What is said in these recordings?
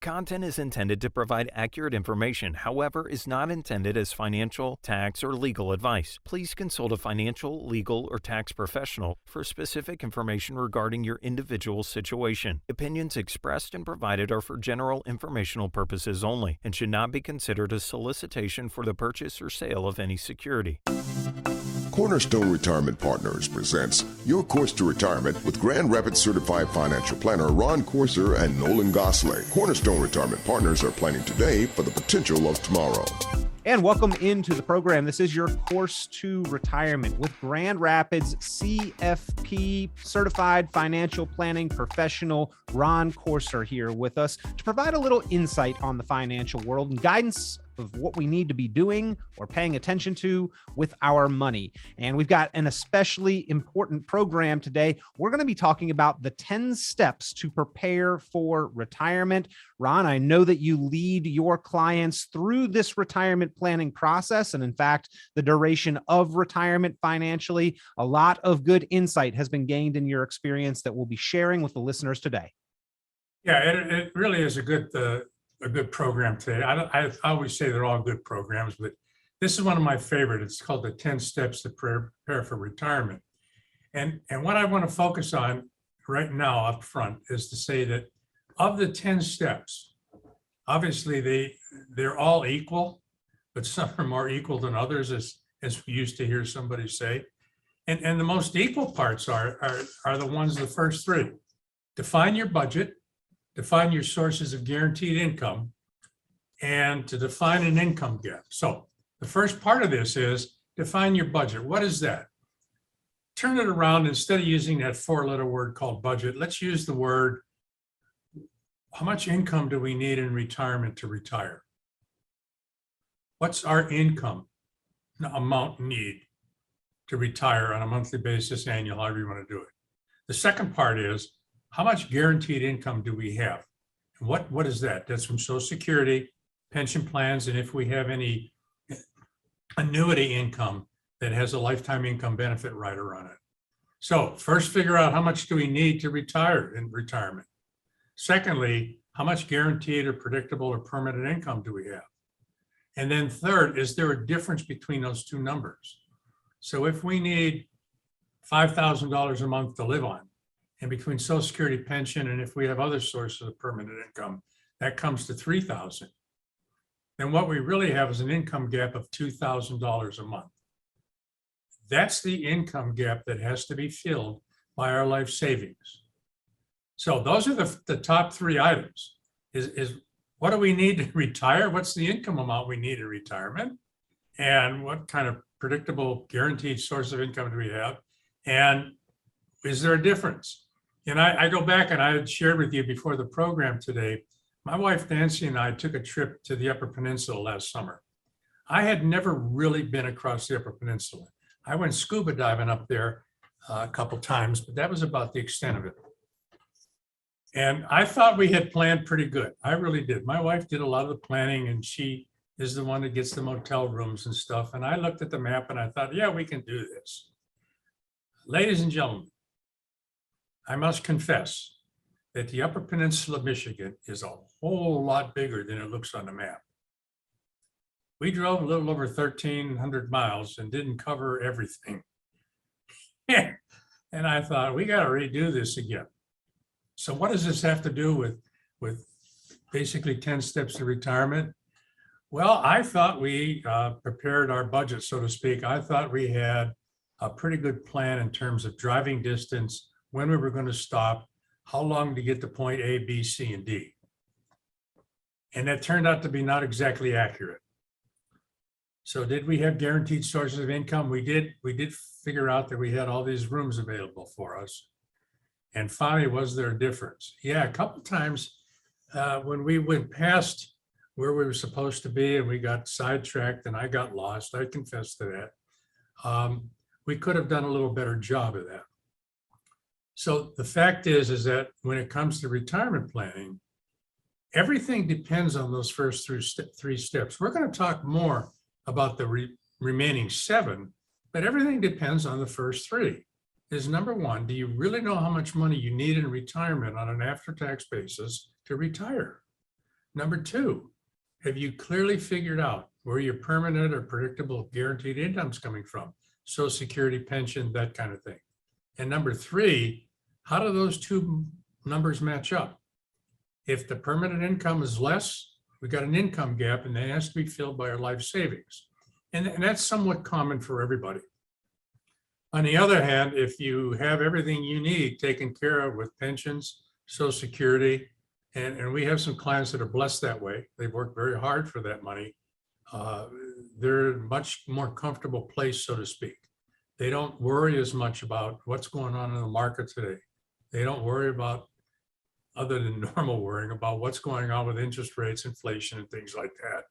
Content is intended to provide accurate information, however, is not intended as financial, tax, or legal advice. Please consult a financial, legal, or tax professional for specific information regarding your individual situation. Opinions expressed and provided are for general informational purposes only and should not be considered a solicitation for the purchase or sale of any security. Cornerstone Retirement Partners presents Your Course to Retirement with Grand Rapids Certified Financial Planner Ron Corser and Nolan Gosley. Cornerstone Retirement Partners are planning today for the potential of tomorrow. And welcome into the program. This is Your Course to Retirement with Grand Rapids CFP Certified Financial Planning Professional Ron Corser here with us to provide a little insight on the financial world and guidance of what we need to be doing or paying attention to with our money. And we've got an especially important program today. We're going to be talking about the 10 steps to prepare for retirement. Ron, I know that you lead your clients through this retirement planning process. And in fact, the duration of retirement financially, a lot of good insight has been gained in your experience that we'll be sharing with the listeners today. Yeah, it really is a good program today. I always say they're all good programs, but this is one of my favorite. It's called the 10 Steps to Prepare for Retirement. And what I want to focus on right now up front is to say that of the 10 steps, obviously they're all equal, but some are more equal than others, as we used to hear somebody say. And the most equal parts are the ones, the first three. Define your budget, define your sources of guaranteed income, and to define an income gap. So the first part of this is define your budget. What is that? Turn it around. Instead of using that four-letter word called budget, let's use the word, how much income do we need in retirement to retire? What's our income amount need to retire on a monthly basis, annual, however you want to do it? The second part is, how much guaranteed income do we have? And what is that? That's from Social Security, pension plans, and if we have any annuity income that has a lifetime income benefit rider on it. So first, figure out how much do we need to retire in retirement. Secondly, how much guaranteed or predictable or permanent income do we have? And then third, is there a difference between those two numbers? So if we need $5,000 a month to live on, and between Social Security, pension, and if we have other sources of permanent income, that comes to $3,000. Then what we really have is an income gap of $2,000 a month. That's the income gap that has to be filled by our life savings. So those are the top three items. Is what do we need to retire? What's the income amount we need in retirement? And what kind of predictable, guaranteed source of income do we have? And is there a difference? And I go back, and I had shared with you before the program today, my wife Nancy and I took a trip to the Upper Peninsula last summer. I had never really been across the Upper Peninsula. I went scuba diving up there a couple times, but that was about the extent of it. And I thought we had planned pretty good. I really did. My wife did a lot of the planning, and she is the one that gets the motel rooms and stuff. And I looked at the map and I thought, yeah, we can do this. Ladies and gentlemen, I must confess that the Upper Peninsula of Michigan is a whole lot bigger than it looks on the map. We drove a little over 1,300 miles and didn't cover everything. And I thought, we got to redo this again. So what does this have to do with basically 10 steps to retirement? Well, I thought we prepared our budget, so to speak. I thought we had a pretty good plan in terms of driving distance, when we were going to stop, how long to get to point A, B, C, and D. And that turned out to be not exactly accurate. So did we have guaranteed sources of income? We did figure out that we had all these rooms available for us. And finally, was there a difference? Yeah, a couple of times when we went past where we were supposed to be and we got sidetracked and I got lost, I confess to that. We could have done a little better job of that. So the fact is that when it comes to retirement planning, everything depends on those first three steps. We're going to talk more about the remaining seven, but everything depends on the first three. Is number one, do you really know how much money you need in retirement on an after-tax basis to retire? Number two, have you clearly figured out where your permanent or predictable guaranteed income is coming from? Social Security, pension, that kind of thing. And number three, how do those two numbers match up? If the permanent income is less, we've got an income gap and that has to be filled by our life savings. And that's somewhat common for everybody. On the other hand, if you have everything you need taken care of with pensions, Social Security, and we have some clients that are blessed that way, they've worked very hard for that money, they're in a much more comfortable place, so to speak. They don't worry as much about what's going on in the market today. They don't worry about, other than normal worrying about what's going on with interest rates, inflation, and things like that.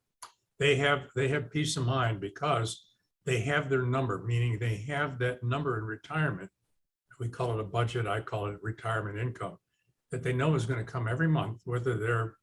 They have peace of mind because they have their number, meaning they have that number in retirement. We call it a budget. I call it retirement income that they know is going to come every month, whether they're,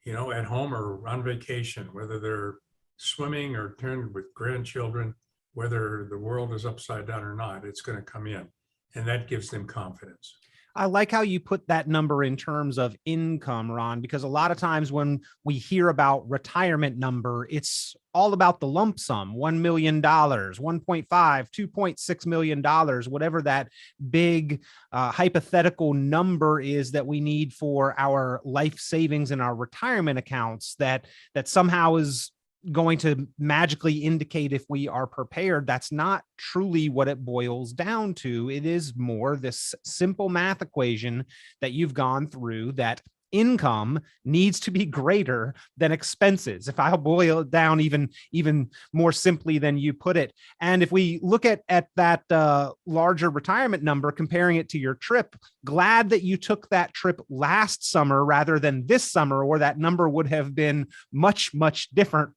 at home or on vacation, whether they're swimming or turned with grandchildren, whether the world is upside down or not, it's going to come in. And that gives them confidence. I like how you put that number in terms of income, Ron, because a lot of times when we hear about retirement number, it's all about the lump sum, $1 million, 1.5, $2.6 million, whatever that big hypothetical number is that we need for our life savings and our retirement accounts that somehow is going to magically indicate if we are prepared. That's not truly what it boils down to. It is more this simple math equation that you've gone through, that income needs to be greater than expenses, if I'll boil it down even more simply than you put it. And if we look at that larger retirement number, comparing it to your trip, glad that you took that trip last summer rather than this summer, or that number would have been much, much different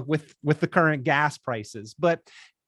with the current gas prices. But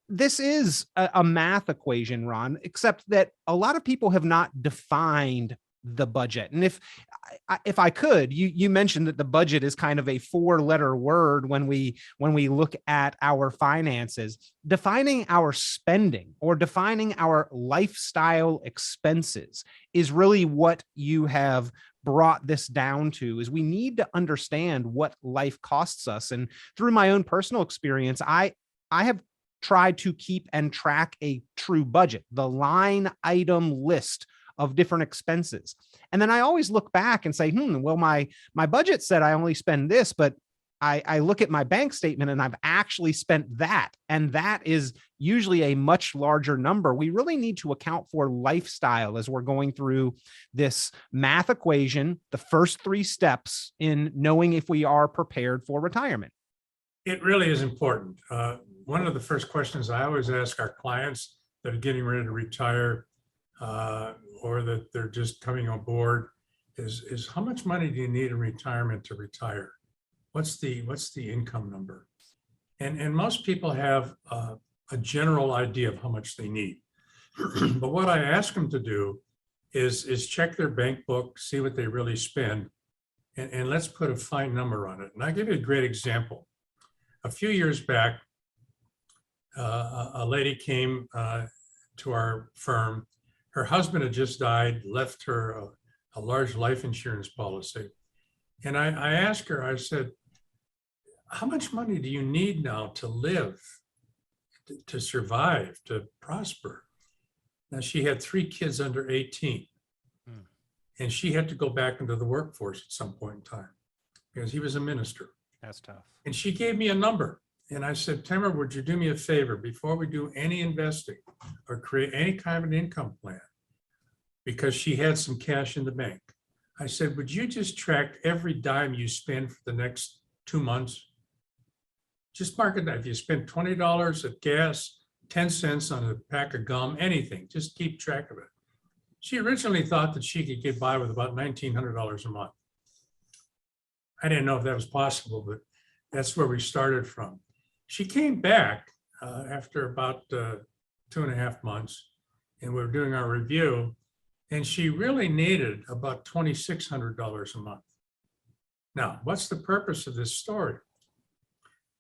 this is a math equation, Ron, except that a lot of people have not defined the budget. And if I could, you mentioned that the budget is kind of a 4-letter word when we look at our finances. Defining our spending or defining our lifestyle expenses is really what you have brought this down to. Is we need to understand what life costs us. And through my own personal experience, I have tried to keep and track a true budget, the line item list of different expenses. And then I always look back and say, well, my budget said I only spend this, but I look at my bank statement and I've actually spent that. And that is usually a much larger number. We really need to account for lifestyle as we're going through this math equation, the first 3 steps in knowing if we are prepared for retirement. It really is important. One of the first questions I always ask our clients that are getting ready to retire, or that they're just coming on board, is how much money do you need in retirement to retire? What's the income number? And most people have a general idea of how much they need. But what I ask them to do is check their bank book, see what they really spend, and let's put a fine number on it. And I'll give you a great example. A few years back, a lady came to our firm. Her husband had just died, left her a large life insurance policy. And I asked her, I said, how much money do you need now to live, to survive, to prosper? Now, she had 3 kids under 18. And she had to go back into the workforce at some point in time because he was a minister. That's tough. And she gave me a number. And I said, Tamara, would you do me a favor before we do any investing or create any kind of an income plan? Because she had some cash in the bank. I said, would you just track every dime you spend for the next 2 months? Just mark it down. If you spend $20 at gas, 10 cents on a pack of gum, anything, just keep track of it. She originally thought that she could get by with about $1,900 a month. I didn't know if that was possible, but that's where we started from. She came back after about 2.5 months, and we were doing our review, and she really needed about $2,600 a month. Now, what's the purpose of this story?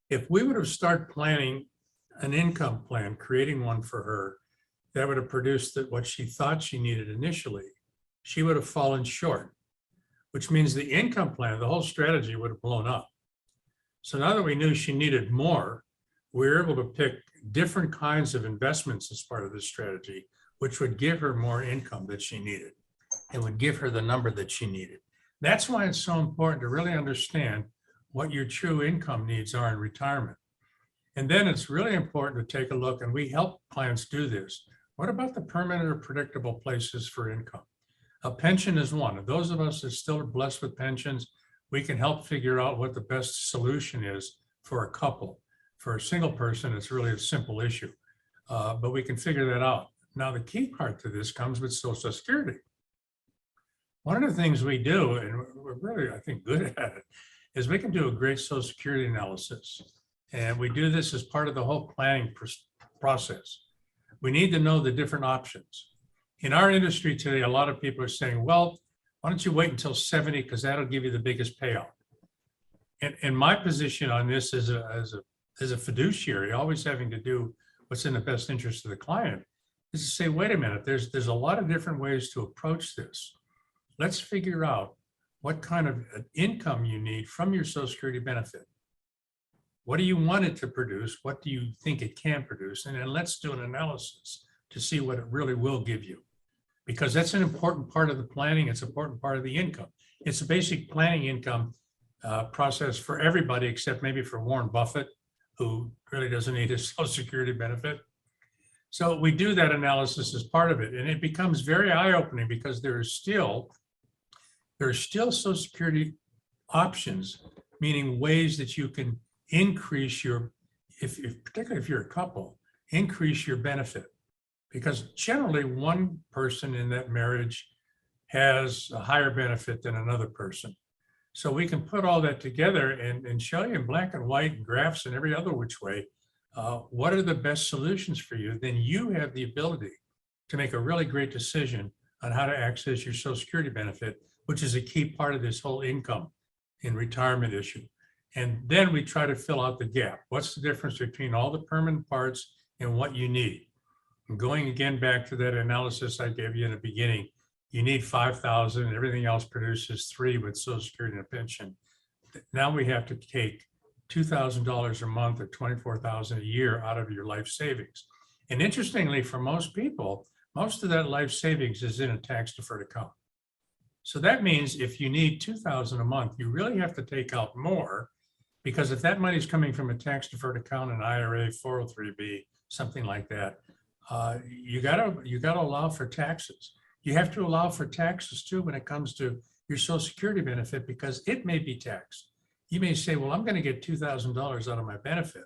If we would have started planning an income plan, creating one for her, that would have produced what she thought she needed initially, she would have fallen short. which means the income plan, the whole strategy would have blown up. So now that we knew she needed more, we were able to pick different kinds of investments as part of this strategy, which would give her more income that she needed. It would give her the number that she needed. That's why it's so important to really understand what your true income needs are in retirement. And then it's really important to take a look, and we help clients do this. What about the permanent or predictable places for income? A pension is one. And those of us that still are blessed with pensions, we can help figure out what the best solution is for a couple. For a single person, it's really a simple issue, but we can figure that out. Now, the key part to this comes with Social Security. One of the things we do, and we're really, I think, good at it, is we can do a great Social Security analysis. And we do this as part of the whole planning process. We need to know the different options. In our industry today, a lot of people are saying, well, why don't you wait until 70 because that'll give you the biggest payout. And my position on this as a fiduciary, always having to do what's in the best interest of the client, is to say, wait a minute, there's a lot of different ways to approach this. Let's figure out what kind of income you need from your Social Security benefit. What do you want it to produce? What do you think it can produce? And then let's do an analysis to see what it really will give you. Because that's an important part of the planning. It's an important part of the income. It's a basic planning income process for everybody, except maybe for Warren Buffett, who really doesn't need his Social Security benefit. So we do that analysis as part of it. And it becomes very eye-opening because there are still Social Security options, meaning ways that you can increase your, particularly if you're a couple, increase your benefit. Because generally one person in that marriage has a higher benefit than another person. So we can put all that together and show you in black and white and graphs and every other which way, what are the best solutions for you. Then you have the ability to make a really great decision on how to access your Social Security benefit, which is a key part of this whole income in retirement issue. And then we try to fill out the gap. What's the difference between all the permanent parts and what you need? And going again back to that analysis I gave you in the beginning, you need 5,000 and everything else produces 3 with Social Security and a pension. Now we have to take $2,000 a month or $24,000 a year out of your life savings. And interestingly, for most people, most of that life savings is in a tax deferred account. So that means if you need $2,000 a month, you really have to take out more, because if that money is coming from a tax deferred account, an IRA, 403B, something like that, you gotta allow for taxes. You have to allow for taxes too when it comes to your Social Security benefit, because it may be taxed. You may say, well, I'm going to get $2,000 out of my benefit.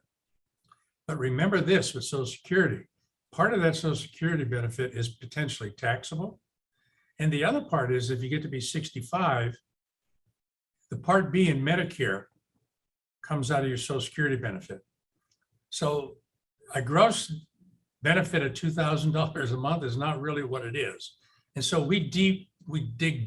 But remember this with Social Security, part of that Social Security benefit is potentially taxable. And the other part is if you get to be 65, the Part B in Medicare comes out of your Social Security benefit. So a gross benefit of $2,000 a month is not really what it is. And so we dig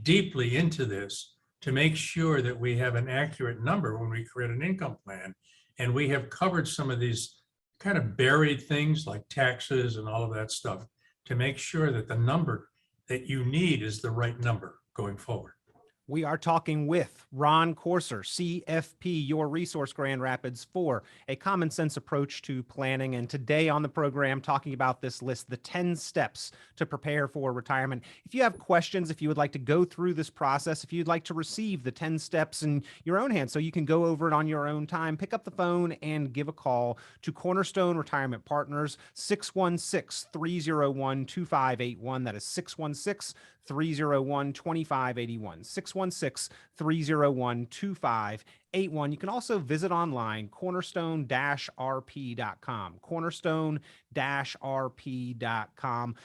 deeply into this to make sure that we have an accurate number when we create an income plan. And we have covered some of these kind of buried things like taxes and all of that stuff to make sure that the number that you need is the right number going forward. We are talking with Ron Corser, CFP, your resource, Grand Rapids, for a common sense approach to planning. And today on the program, talking about this list, the 10 steps to prepare for retirement. If you have questions, if you would like to go through this process, if you'd like to receive the 10 steps in your own hands so you can go over it on your own time, pick up the phone and give a call to Cornerstone Retirement Partners, 616-301-2581. That is 616-301-2581, 616-301-2581. You can also visit online, cornerstone-rp.com, cornerstone-rp.com.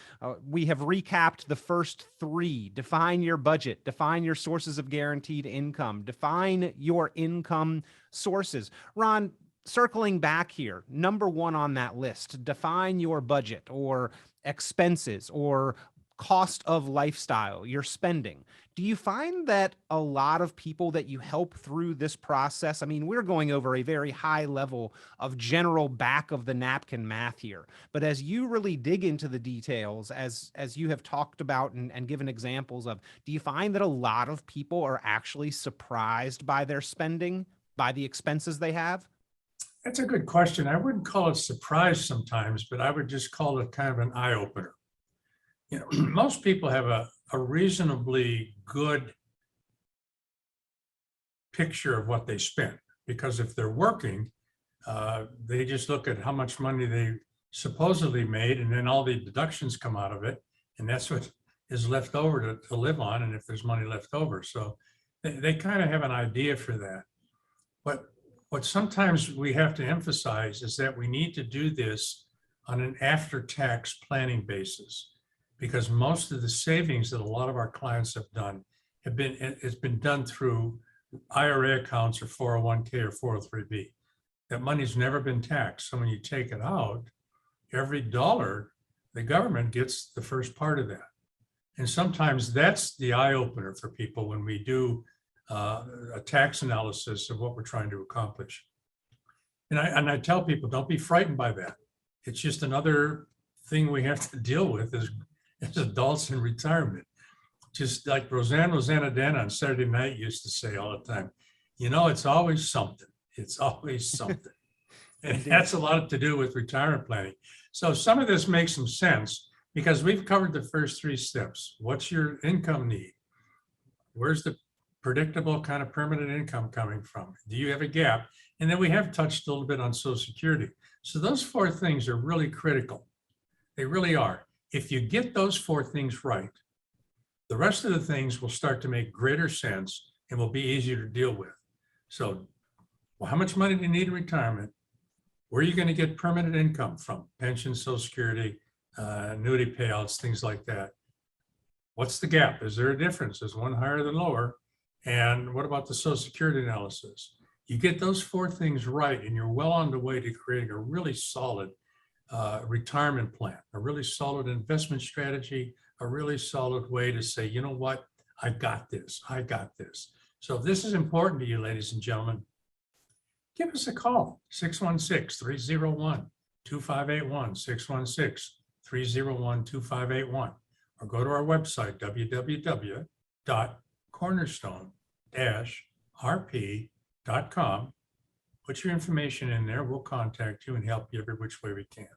We have recapped the first 3. Define your budget, define your sources of guaranteed income, define your income sources. Ron, circling back here, number 1 on that list, define your budget or expenses or cost of lifestyle, your spending. Do you find that a lot of people that you help through this process, I mean, we're going over a very high level of general back of the napkin math here, but as you really dig into the details, as you have talked about and given examples of, do you find that a lot of people are actually surprised by their spending, by the expenses they have? That's a good question. I wouldn't call it surprise sometimes, but I would just call it kind of an eye opener. Most people have a reasonably good picture of what they spend, because if they're working, they just look at how much money they supposedly made, and then all the deductions come out of it, and that's what is left over to live on, and if there's money left over. So they kind of have an idea for that. But what sometimes we have to emphasize is that we need to do this on an after-tax planning basis, because most of the savings that a lot of our clients have done it's been done through IRA accounts or 401k or 403b. That money's never been taxed. So when you take it out, every dollar, the government gets the first part of that. And sometimes that's the eye opener for people when we do a tax analysis of what we're trying to accomplish. And I tell people, don't be frightened by that. It's just another thing we have to deal with as adults in retirement. Just like Rosanna Dan on Saturday night used to say all the time, it's always something. It's always something. And that's a lot to do with retirement planning. So some of this makes some sense because we've covered the first three steps. What's your income need? Where's the predictable kind of permanent income coming from? Do you have a gap? And then we have touched a little bit on Social Security. So those four things are really critical. They really are. If you get those four things right, the rest of the things will start to make greater sense and will be easier to deal with. So, well, how much money do you need in retirement? Where are you going to get permanent income from? Pension, Social Security, annuity payouts, things like that. What's the gap? Is there a difference? Is one higher than lower? And what about the Social Security analysis? You get those four things right, and you're well on the way to creating a really solid retirement plan, a really solid investment strategy, a really solid way to say, you know what, I got this. So if this is important to you, ladies and gentlemen, give us a call, 616-301-2581, 616-301-2581, or go to our website, www.cornerstone-rp.com. Put your information in there. We'll contact you and help you every which way we can.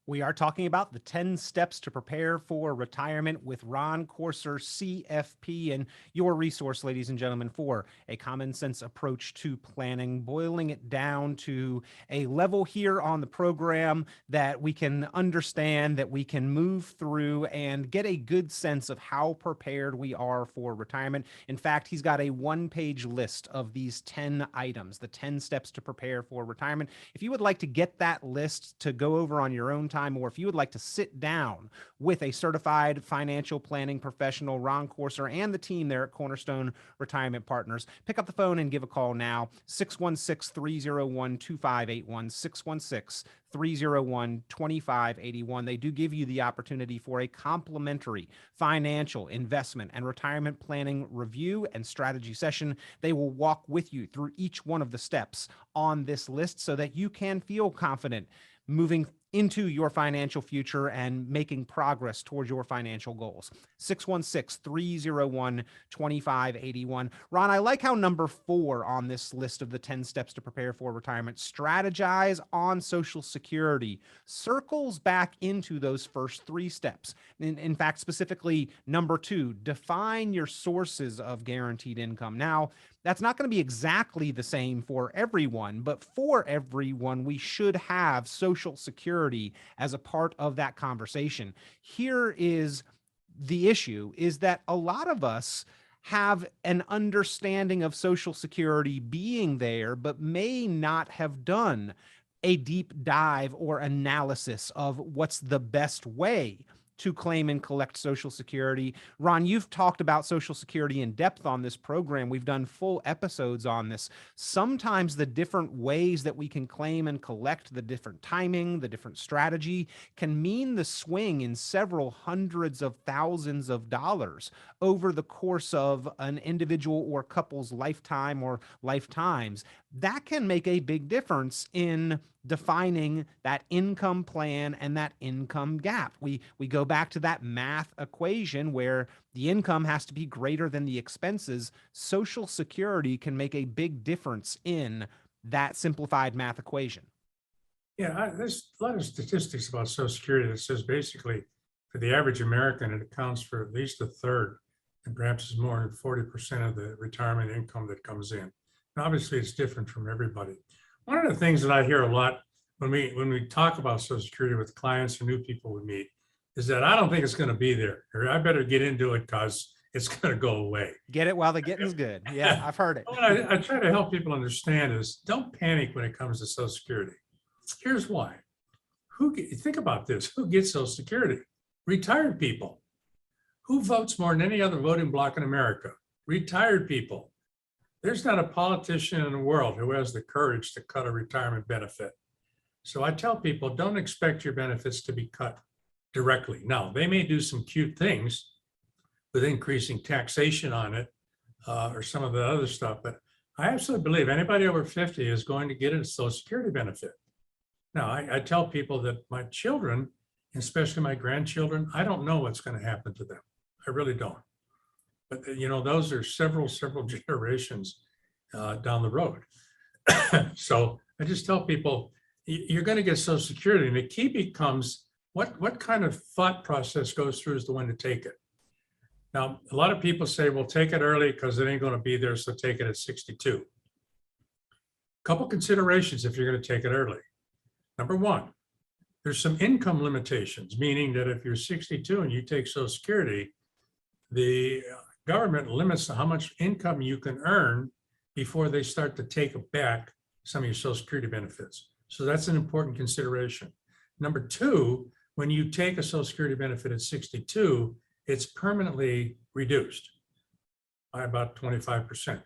We are talking about the 10 steps to prepare for retirement with Ron Corser, CFP, and your resource, ladies and gentlemen, for a common sense approach to planning, boiling it down to a level here on the program that we can understand, that we can move through and get a good sense of how prepared we are for retirement. In fact, he's got a one-page list of these 10 items, the 10 steps to prepare for retirement. If you would like to get that list to go over on your own time, or if you would like to sit down with a certified financial planning professional, Ron Corser, and the team there at Cornerstone Retirement Partners, pick up the phone and give a call now, 616-301-2581, 616-301-2581. They do give you the opportunity for a complimentary financial, investment, and retirement planning review and strategy session. They will walk with you through each one of the steps on this list so that you can feel confident moving into your financial future and making progress towards your financial goals. 616-301-2581. Ron, I like how number 4 on this list of the 10 steps to prepare for retirement, strategize on Social Security, circles back into those first 3 steps. In fact, specifically number 2, define your sources of guaranteed income. Now, that's not going to be exactly the same for everyone, but for everyone, we should have Social Security as a part of that conversation. Here is the issue, is that a lot of us have an understanding of Social Security being there, but may not have done a deep dive or analysis of what's the best way to claim and collect Social Security. Ron, you've talked about Social Security in depth on this program. We've done full episodes on this. Sometimes the different ways that we can claim and collect, the different timing, the different strategy can mean the swing in several hundreds of thousands of dollars over the course of an individual or couple's lifetime or lifetimes. That can make a big difference in defining that income plan and that income gap. We go back to that math equation where the income has to be greater than the expenses. Social Security can make a big difference in that simplified math equation. Yeah, there's a lot of statistics about Social Security that says basically for the average American, it accounts for at least a third, and perhaps it's more than 40% of the retirement income that comes in. And obviously, it's different from everybody. One of the things that I hear a lot when we talk about Social Security with clients or new people we meet is that I don't think it's going to be there, or I better get into it because it's going to go away. Get it while the getting's good. Yeah, I've heard it. What I try to help people understand is don't panic when it comes to Social Security. Here's why. Think about this. Who gets Social Security? Retired people. Who votes more than any other voting bloc in America? Retired people. There's not a politician in the world who has the courage to cut a retirement benefit. So I tell people, don't expect your benefits to be cut directly. Now, they may do some cute things with increasing taxation on it or some of the other stuff, but I absolutely believe anybody over 50 is going to get a Social Security benefit. Now, I tell people that my children, especially my grandchildren, I don't know what's going to happen to them. I really don't. But, those are several generations down the road. So I just tell people, you're going to get Social Security. And the key becomes what kind of thought process goes through is the one to take it. Now, a lot of people say, well, take it early because it ain't going to be there, so take it at 62. Couple considerations if you're going to take it early. Number one, there's some income limitations, meaning that if you're 62 and you take Social Security, the government limits how much income you can earn before they start to take back some of your Social Security benefits. So that's an important consideration. Number two, when you take a Social Security benefit at 62, it's permanently reduced by about 25%.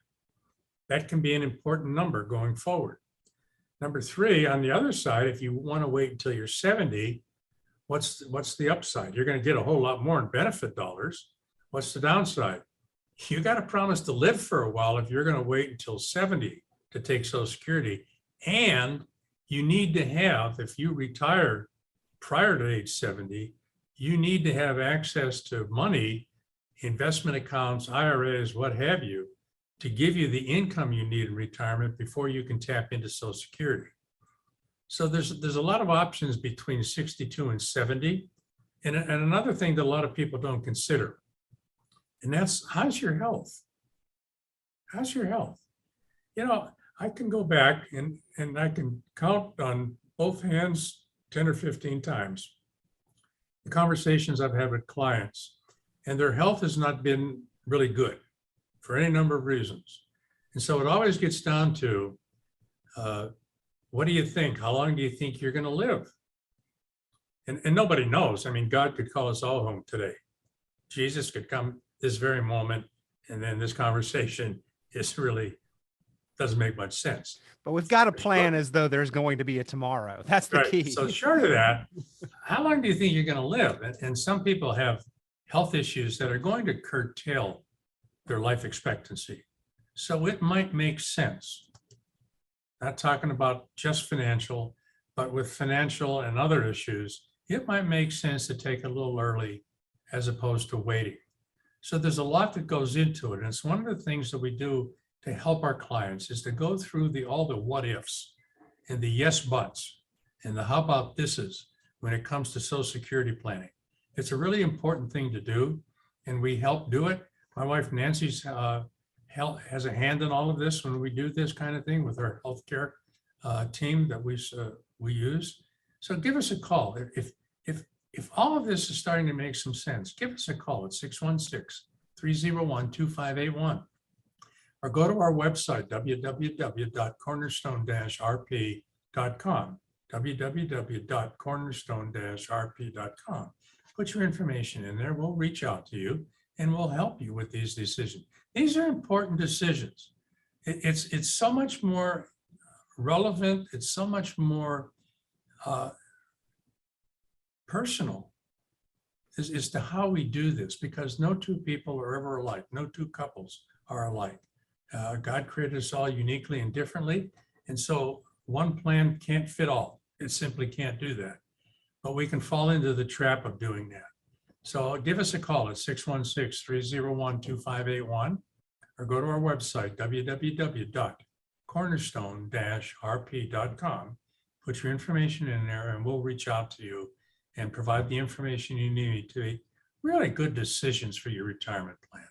That can be an important number going forward. Number three, on the other side, if you want to wait until you're 70, what's the upside? You're going to get a whole lot more in benefit dollars. What's the downside? You got to promise to live for a while if you're going to wait until 70 to take Social Security. And you need to have, if you retire prior to age 70, you need to have access to money, investment accounts, IRAs, what have you, to give you the income you need in retirement before you can tap into Social Security. So there's a lot of options between 62 and 70. And another thing that a lot of people don't consider, and that's how's your health? How's your health? I can go back and I can count on both hands 10 or 15 times the conversations I've had with clients, and their health has not been really good for any number of reasons. And so it always gets down to, what do you think? How long do you think you're going to live? And nobody knows. I mean, God could call us all home today. Jesus could come this very moment, and then this conversation doesn't make much sense. But we've got a plan as though there's going to be a tomorrow. That's the key. So short of that, how long do you think you're going to live? And some people have health issues that are going to curtail their life expectancy. So it might make sense. Not talking about just financial, but with financial and other issues, it might make sense to take a little early as opposed to waiting. So there's a lot that goes into it. And it's one of the things that we do to help our clients is to go through all the what ifs and the yes buts and the how about thises when it comes to Social Security planning. It's a really important thing to do, and we help do it. My wife Nancy's has a hand in all of this when we do this kind of thing with our healthcare team that we use. So give us a call. If all of this is starting to make some sense, give us a call at 616-301-2581. Or go to our website, www.cornerstone-rp.com, www.cornerstone-rp.com. put your information in there. We'll reach out to you and we'll help you with these decisions. These are important decisions. It's so much more relevant. It's so much more personal as to how we do this, because no two people are ever alike. No two couples are alike. God created us all uniquely and differently. And so one plan can't fit all. It simply can't do that. But we can fall into the trap of doing that. So give us a call at 616-301-2581 or go to our website, www.cornerstone-rp.com. Put your information in there and we'll reach out to you and provide the information you need to make really good decisions for your retirement plan.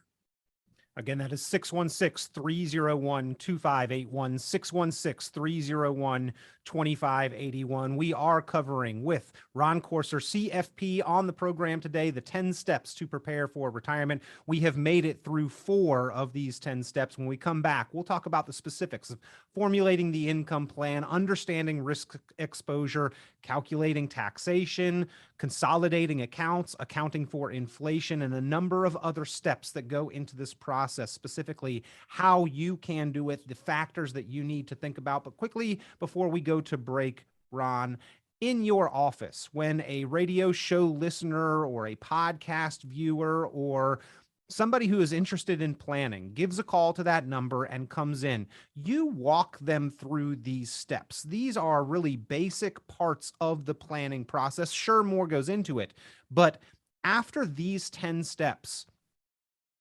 Again, that is 616-301-2581, 616-301-2581. We are covering with Ron Corser, CFP, on the program today, the 10 steps to prepare for retirement. We have made it through 4 of these 10 steps. When we come back, we'll talk about the specifics of formulating the income plan, understanding risk exposure, calculating taxation, consolidating accounts, accounting for inflation, and a number of other steps that go into this process, specifically how you can do it, the factors that you need to think about. But quickly, before we go to break, Ron, in your office, when a radio show listener or a podcast viewer or somebody who is interested in planning gives a call to that number and comes in, you walk them through these steps. These are really basic parts of the planning process. Sure, more goes into it, but after these 10 steps,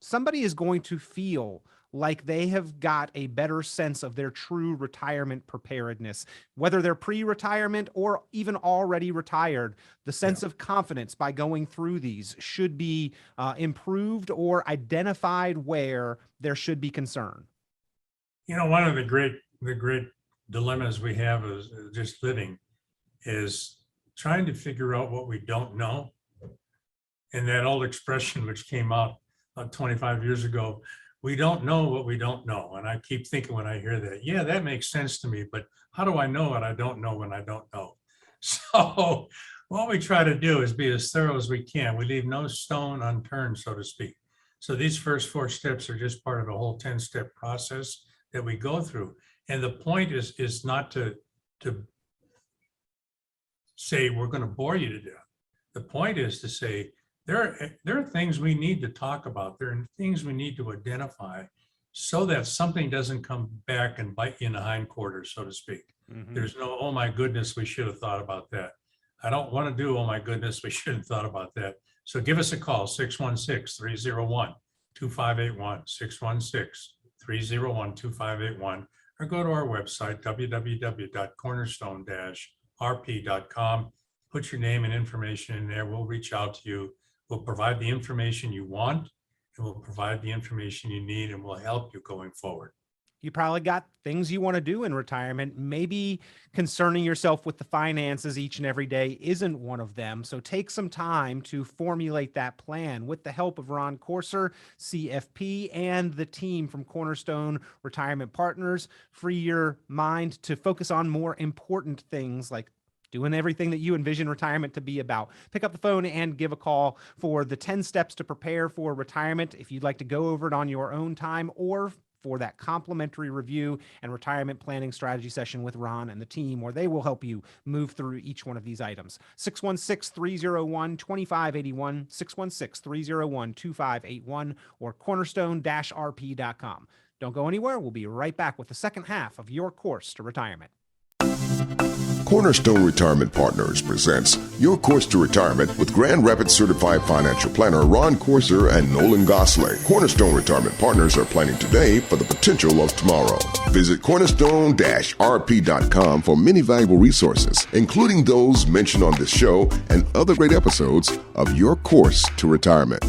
somebody is going to feel like they have got a better sense of their true retirement preparedness, whether they're pre-retirement or even already retired. The sense of confidence by going through these should be improved or identified where there should be concern. You know, one of the great dilemmas we have is just living is trying to figure out what we don't know. And that old expression which came out about 25 years ago, we don't know what we don't know. And I keep thinking when I hear that, yeah, that makes sense to me, but how do I know what I don't know when I don't know? So what we try to do is be as thorough as we can. We leave no stone unturned, so to speak. So these first 4 steps are just part of the whole 10-step process that we go through. And the point is not to say we're going to bore you to death. The point is to say, there are things we need to talk about. There are things we need to identify so that something doesn't come back and bite you in the hindquarters, so to speak. Mm-hmm. There's no, oh my goodness, we should have thought about that. I don't want to do, oh my goodness, we should have thought about that. So give us a call, 616-301-2581, 616-301-2581, or go to our website, www.cornerstone-rp.com. Put your name and information in there. We'll reach out to you. We'll provide the information you want, and we'll provide the information you need, and we'll help you going forward. You probably got things you want to do in retirement. Maybe concerning yourself with the finances each and every day isn't one of them. So take some time to formulate that plan with the help of Ron Corser, CFP, and the team from Cornerstone Retirement Partners. Free your mind to focus on more important things like doing everything that you envision retirement to be about. Pick up the phone and give a call for the 10 steps to prepare for retirement. If you'd like to go over it on your own time or for that complimentary review and retirement planning strategy session with Ron and the team, where they will help you move through each one of these items. 616-301-2581, 616-301-2581, or cornerstone-rp.com. Don't go anywhere. We'll be right back with the second half of your course to retirement. Cornerstone Retirement Partners presents Your Course to Retirement with Grand Rapids Certified Financial Planner Ron Corser and Nolan Gosley. Cornerstone Retirement Partners are planning today for the potential of tomorrow. Visit cornerstone-rp.com for many valuable resources, including those mentioned on this show and other great episodes of Your Course to Retirement.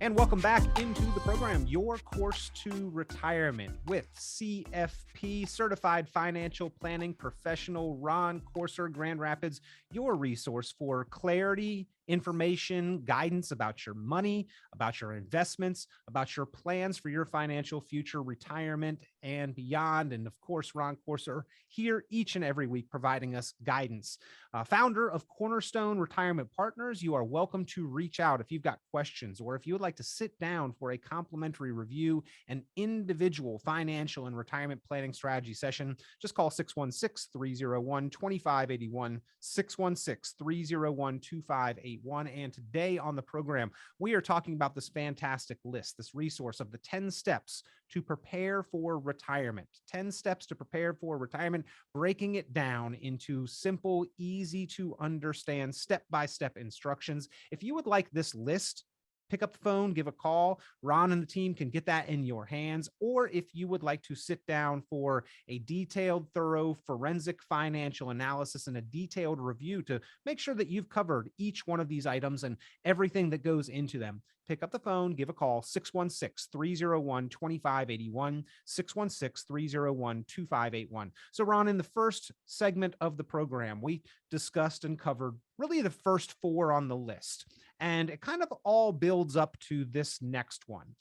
And welcome back into the program, Your Course to Retirement with CFP, Certified Financial Planning Professional Ron Corser, Grand Rapids, your resource for clarity information, guidance about your money, about your investments, about your plans for your financial future, retirement, and beyond. And of course, Ron Corser here each and every week providing us guidance. Founder of Cornerstone Retirement Partners, you are welcome to reach out if you've got questions or if you would like to sit down for a complimentary review, an individual financial and retirement planning strategy session. Just call 616-301-2581, 616-301-2581. And today on the program, we are talking about this fantastic list, this resource of the 10 steps to prepare for retirement. 10 steps to prepare for retirement, breaking it down into simple, easy to understand, step-by-step instructions. If you would like this list, pick up the phone, give a call. Ron and the team can get that in your hands. Or if you would like to sit down for a detailed, thorough forensic financial analysis and a detailed review to make sure that you've covered each one of these items and everything that goes into them, pick up the phone, give a call, 616-301-2581, 616-301-2581. So Ron, in the first segment of the program, we discussed and covered really the first 4 on the list. And it kind of all builds up to this next one,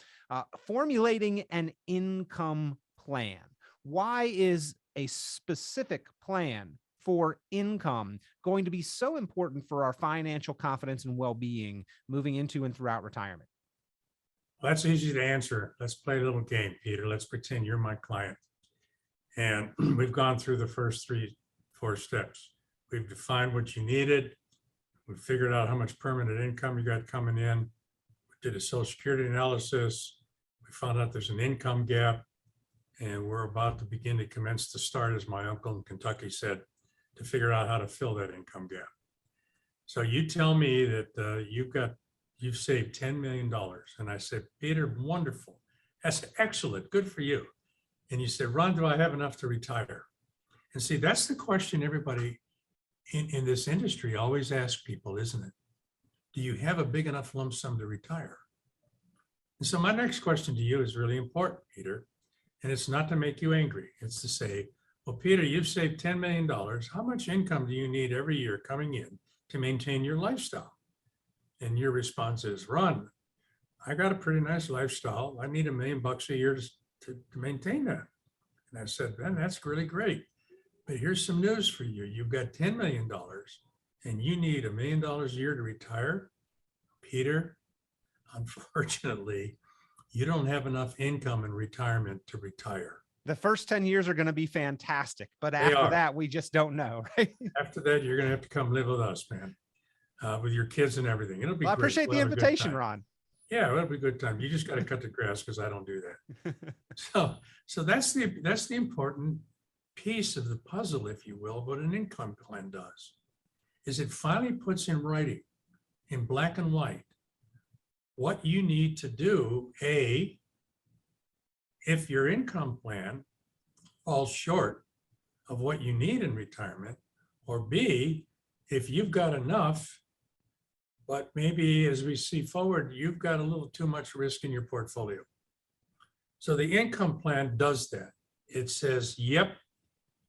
formulating an income plan. Why is a specific plan for income going to be so important for our financial confidence and well-being moving into and throughout retirement? Well, that's easy to answer. Let's play a little game, Peter. Let's pretend you're my client. And we've gone through the first 4 steps. We've defined what you needed. We figured out how much permanent income you got coming in. We did a Social Security analysis. We found out there's an income gap. And we're about to begin to commence the start, as my uncle in Kentucky said, to figure out how to fill that income gap. So you tell me that you've saved $10 million. And I said, Peter, wonderful. That's excellent. Good for you. And you said, Ron, do I have enough to retire? And see, that's the question everybody in this industry always asks people, isn't it? Do you have a big enough lump sum to retire? And so my next question to you is really important, Peter. And it's not to make you angry. It's to say, well, Peter, you've saved $10 million. How much income do you need every year coming in to maintain your lifestyle? And your response is, Ron, I got a pretty nice lifestyle. I need $1 million a year to maintain that. And I said, Ben, that's really great. But here's some news for you. You've got $10 million and you need $1 million a year to retire. Peter, unfortunately, you don't have enough income in retirement to retire. The first 10 years are going to be fantastic, but after that, we just don't know, right? After that, you're going to have to come live with us, man, with your kids and everything. It'll be great. I appreciate the invitation, Ron. Yeah, it'll be a good time. You just got to cut the grass because I don't do that. So that's the important piece of the puzzle, if you will, what an income plan does, is it finally puts in writing, in black and white, what you need to do, A, if your income plan falls short of what you need in retirement, or B, if you've got enough, but maybe as we see forward, you've got a little too much risk in your portfolio. So the income plan does that. It says, yep,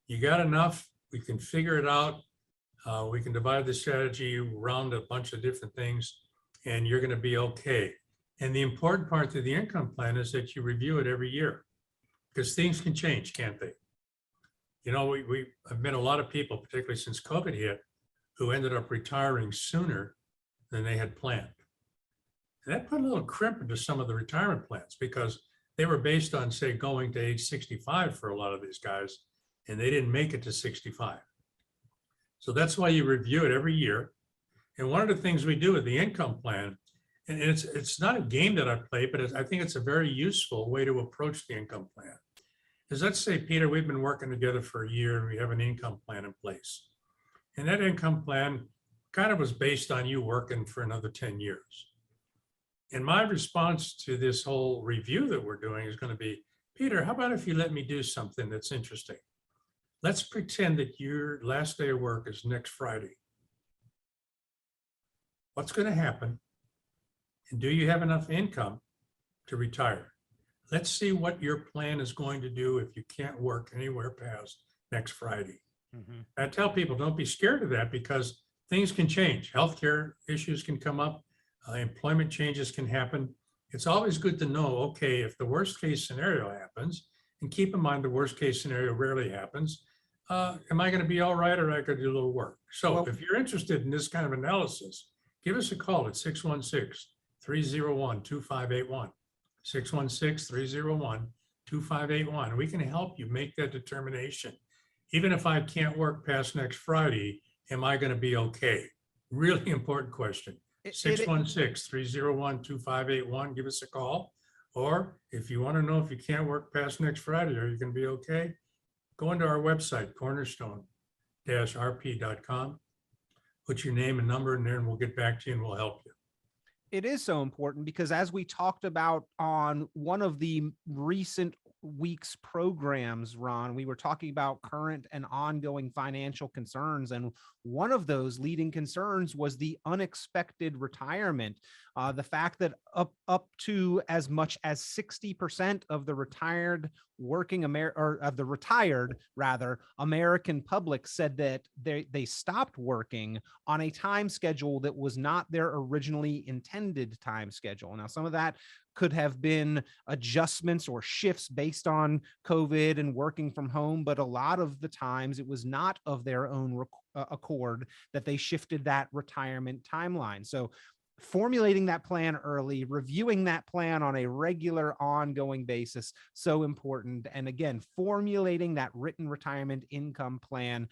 you got enough, we can figure it out. We can divide the strategy around a bunch of different things and you're gonna be okay. And the important part to the income plan is that you review it every year because things can change, can't they? You know, I've met a lot of people, particularly since COVID hit, who ended up retiring sooner than they had planned. And that put a little crimp into some of the retirement plans because they were based on, say, going to age 65 for a lot of these guys, and they didn't make it to 65. So that's why you review it every year. And one of the things we do with the income plan, and it's not a game that I play, but I think it's a very useful way to approach the income plan, is let's say, Peter, we've been working together for a year and we have an income plan in place. And that income plan kind of was based on you working for another 10 years. And my response to this whole review that we're doing is going to be, Peter, how about if you let me do something that's interesting? Let's pretend that your last day of work is next Friday. What's going to happen? And do you have enough income to retire? Let's see what your plan is going to do if you can't work anywhere past next Friday. Mm-hmm. I tell people, don't be scared of that because things can change. Healthcare issues can come up. Employment changes can happen. It's always good to know, okay, if the worst case scenario happens, and keep in mind the worst case scenario rarely happens, am I going to be all right, or I could do a little work? So if you're interested in this kind of analysis, give us a call at 616-301-2581, 616-301-2581. We can help you make that determination. Even if I can't work past next Friday, am I going to be okay? Really important question. 616-301-2581. Give us a call. Or if you want to know if you can't work past next Friday, are you going to be okay? Go into our website, cornerstone-rp.com. Put your name and number in there, and we'll get back to you and we'll help you. It is so important because, as we talked about on one of the recent week's programs, Ron, we were talking about current and ongoing financial concerns. And one of those leading concerns was the unexpected retirement. The fact that up to as much as 60% of the retired American public said that they stopped working on a time schedule that was not their originally intended time schedule. Now, some of that could have been adjustments or shifts based on COVID and working from home, but a lot of the times it was not of their own accord that they shifted that retirement timeline. So formulating that plan early, reviewing that plan on a regular ongoing basis, so important. And again, formulating that written retirement income plan,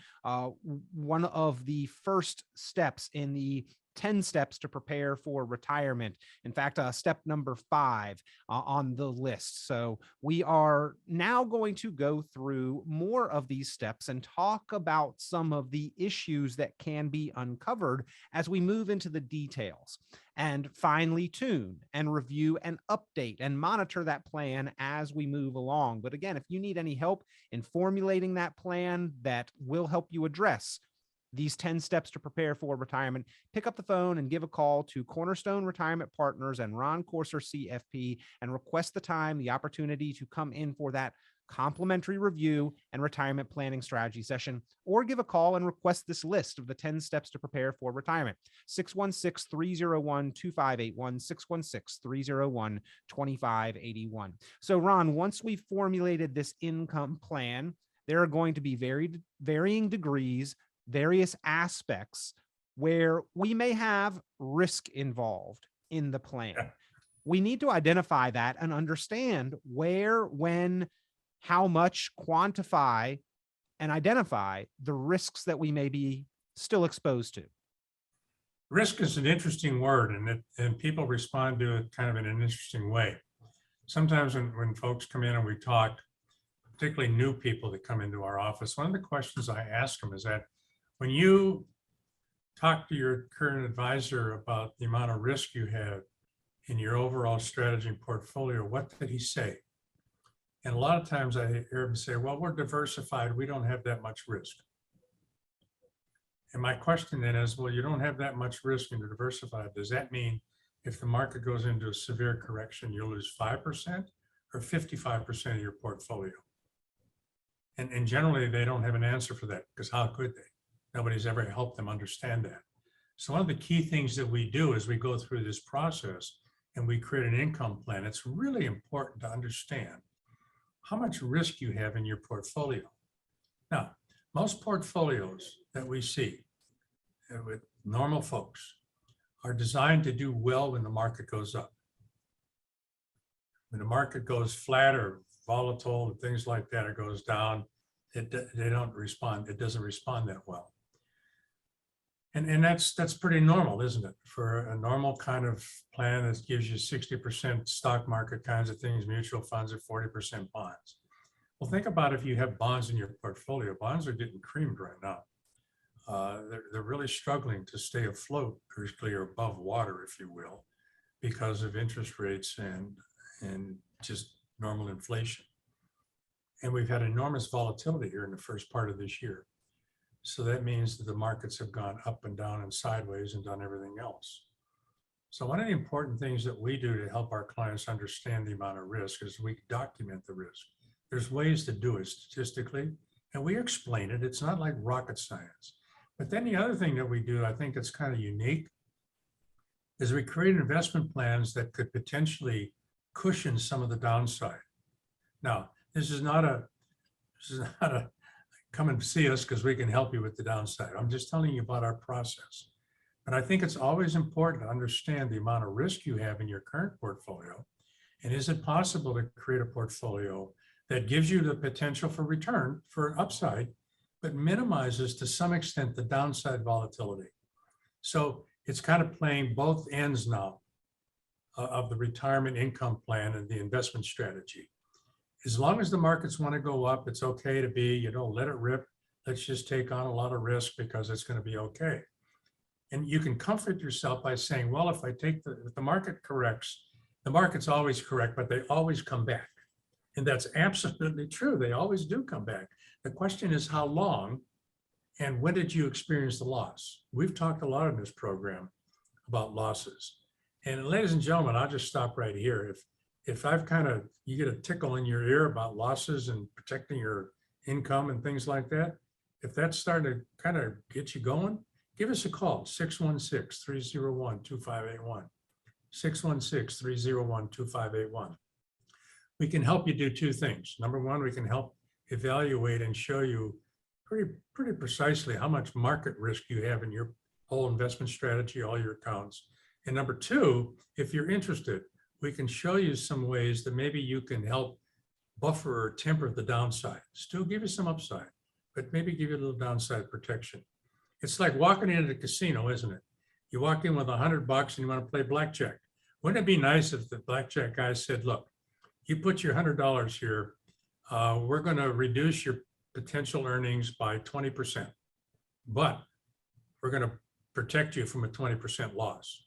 one of the first steps in the 10 steps to prepare for retirement. In fact, step number 5 on the list. So we are now going to go through more of these steps and talk about some of the issues that can be uncovered as we move into the details, and finally tune and review and update and monitor that plan as we move along. But again, if you need any help in formulating that plan that will help you address these 10 steps to prepare for retirement, pick up the phone and give a call to Cornerstone Retirement Partners and Ron Courser, CFP, and request the opportunity to come in for that complimentary review and retirement planning strategy session, or give a call and request this list of the 10 steps to prepare for retirement. 616-301-2581, 616-301-2581. So Ron, once we've formulated this income plan, there are going to be varying degrees, various aspects where we may have risk involved in the plan. Yeah. We need to identify that and understand where, when, how much, quantify and identify the risks that we may be still exposed to. Risk is an interesting word, and people respond to it kind of in an interesting way. Sometimes when folks come in and we talk, particularly new people that come into our office, one of the questions I ask them is that, when you talk to your current advisor about the amount of risk you have in your overall strategy and portfolio, what did he say? And a lot of times I hear him say, well, we're diversified. We don't have that much risk. And my question then is, well, you don't have that much risk and you're diversified. Does that mean if the market goes into a severe correction, you'll lose 5% or 55% of your portfolio? And generally, they don't have an answer for that, because how could they? Nobody's ever helped them understand that. So one of the key things that we do is we go through this process and we create an income plan. It's really important to understand how much risk you have in your portfolio. Now, most portfolios that we see with normal folks are designed to do well when the market goes up. When the market goes flat or volatile and things like that, or goes down, they don't respond. It doesn't respond that well. And that's pretty normal, isn't it? For a normal kind of plan that gives you 60% stock market kinds of things, mutual funds at 40% bonds. Well, think about if you have bonds in your portfolio. Bonds are getting creamed right now. They're really struggling to stay afloat, basically, or above water, if you will, because of interest rates and just normal inflation. And we've had enormous volatility here in the first part of this year. So that means that the markets have gone up and down and sideways and done everything else. So one of the important things that we do to help our clients understand the amount of risk is we document the risk. There's ways to do it statistically, and we explain it. It's not like rocket science. But then the other thing that we do, I think it's kind of unique, is we create investment plans that could potentially cushion some of the downside. Now, this is not a come and see us because we can help you with the downside. I'm just telling you about our process. But I think it's always important to understand the amount of risk you have in your current portfolio. And is it possible to create a portfolio that gives you the potential for return, for an upside, but minimizes to some extent the downside volatility? So it's kind of playing both ends now of the retirement income plan and the investment strategy. As long as the markets want to go up, it's okay to be, let it rip. Let's just take on a lot of risk because it's going to be okay. And you can comfort yourself by saying, well, if the market corrects, the market's always correct, but they always come back. And that's absolutely true. They always do come back. The question is how long and when did you experience the loss? We've talked a lot in this program about losses. And ladies and gentlemen, I'll just stop right here. If you get a tickle in your ear about losses and protecting your income and things like that, if that's starting to kind of get you going, give us a call, 616-301-2581, 616-301-2581. We can help you do two things. Number one, we can help evaluate and show you pretty precisely how much market risk you have in your whole investment strategy, all your accounts. And number two, if you're interested, we can show you some ways that maybe you can help buffer or temper the downside. Still give you some upside, but maybe give you a little downside protection. It's like walking into the casino, isn't it? You walk in with $100 and you want to play blackjack. Wouldn't it be nice if the blackjack guy said, look, you put your $100 here, we're going to reduce your potential earnings by 20%, but we're going to protect you from a 20% loss.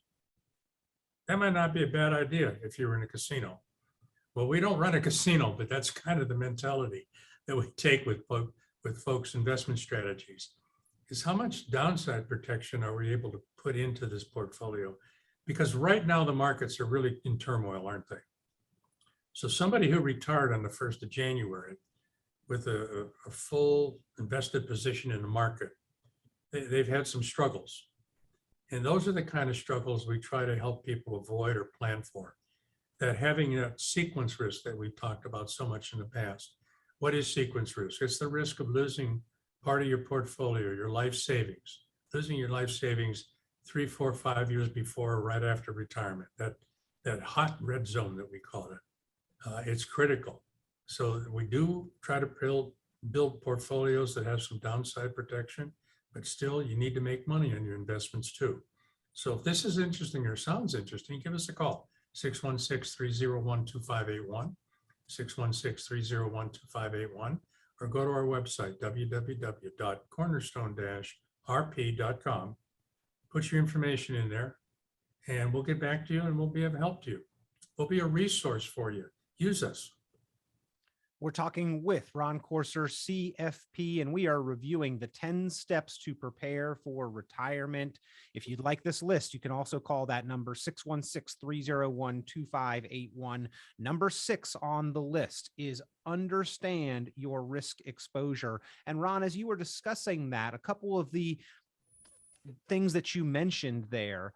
That might not be a bad idea if you were in a casino. Well, we don't run a casino, but that's kind of the mentality that we take with folks' investment strategies, is how much downside protection are we able to put into this portfolio? Because right now the markets are really in turmoil, aren't they? So somebody who retired on the 1st of January with a full invested position in the market, they've had some struggles. And those are the kind of struggles we try to help people avoid or plan for. That having that sequence risk that we've talked about so much in the past. What is sequence risk? It's the risk of losing part of your portfolio, your life savings, losing your life savings 3, 4, 5 years before or right after retirement, that hot red zone that we call it. It's critical. So we do try to build portfolios that have some downside protection, but still you need to make money on your investments too. So if this is interesting or sounds interesting, give us a call, 616-301-2581, 616-301-2581, or go to our website, www.cornerstone-rp.com. Put your information in there and we'll get back to you and we'll be able to help you. We'll be a resource for you. Use us. We're talking with Ron Corser, CFP, and we are reviewing the 10 steps to prepare for retirement. If you'd like this list, you can also call that number 616-301-2581. Number 6 on the list is understand your risk exposure. And Ron, as you were discussing that, a couple of the things that you mentioned there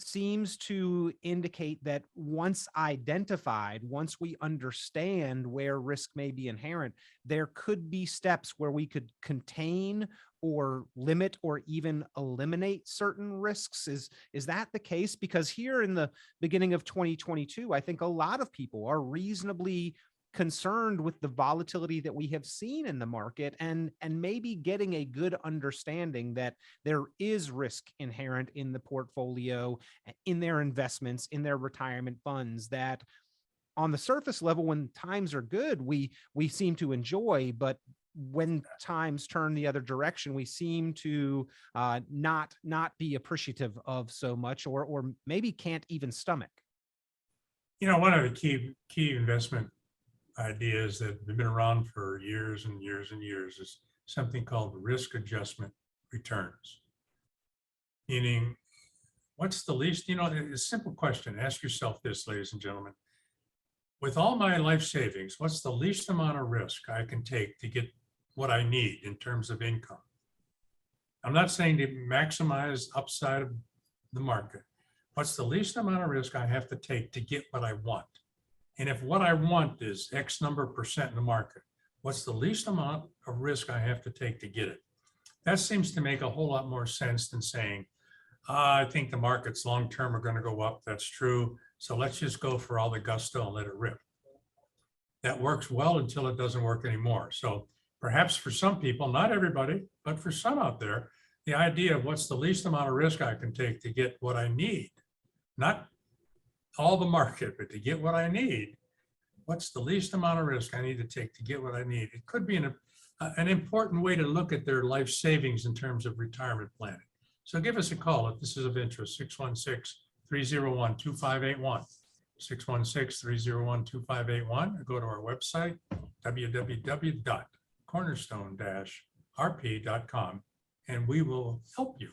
seems to indicate that once identified, once we understand where risk may be inherent, there could be steps where we could contain or limit or even eliminate certain risks. Is that the case? Because here in the beginning of 2022, I think a lot of people are reasonably concerned with the volatility that we have seen in the market and maybe getting a good understanding that there is risk inherent in the portfolio, in their investments, in their retirement funds, that on the surface level, when times are good, we seem to enjoy, but when times turn the other direction, we seem to not be appreciative of so much, or maybe can't even stomach. One of the key investment ideas that have been around for years and years and years is something called risk adjustment returns. Meaning, what's the least, a simple question. Ask yourself this, ladies and gentlemen. With all my life savings, what's the least amount of risk I can take to get what I need in terms of income? I'm not saying to maximize upside of the market. What's the least amount of risk I have to take to get what I want? And if what I want is X number of percent in the market, what's the least amount of risk I have to take to get it? That seems to make a whole lot more sense than saying, I think the markets long-term are going to go up. That's true. So let's just go for all the gusto and let it rip. That works well until it doesn't work anymore. So perhaps for some people, not everybody, but for some out there, the idea of what's the least amount of risk I can take to get what I need, not all the market, but to get what I need, what's the least amount of risk I need to take to get what I need? It could be an important way to look at their life savings in terms of retirement planning. So give us a call if this is of interest, 616-301-2581. 616-301-2581, or go to our website, www.cornerstone-rp.com, and we will help you.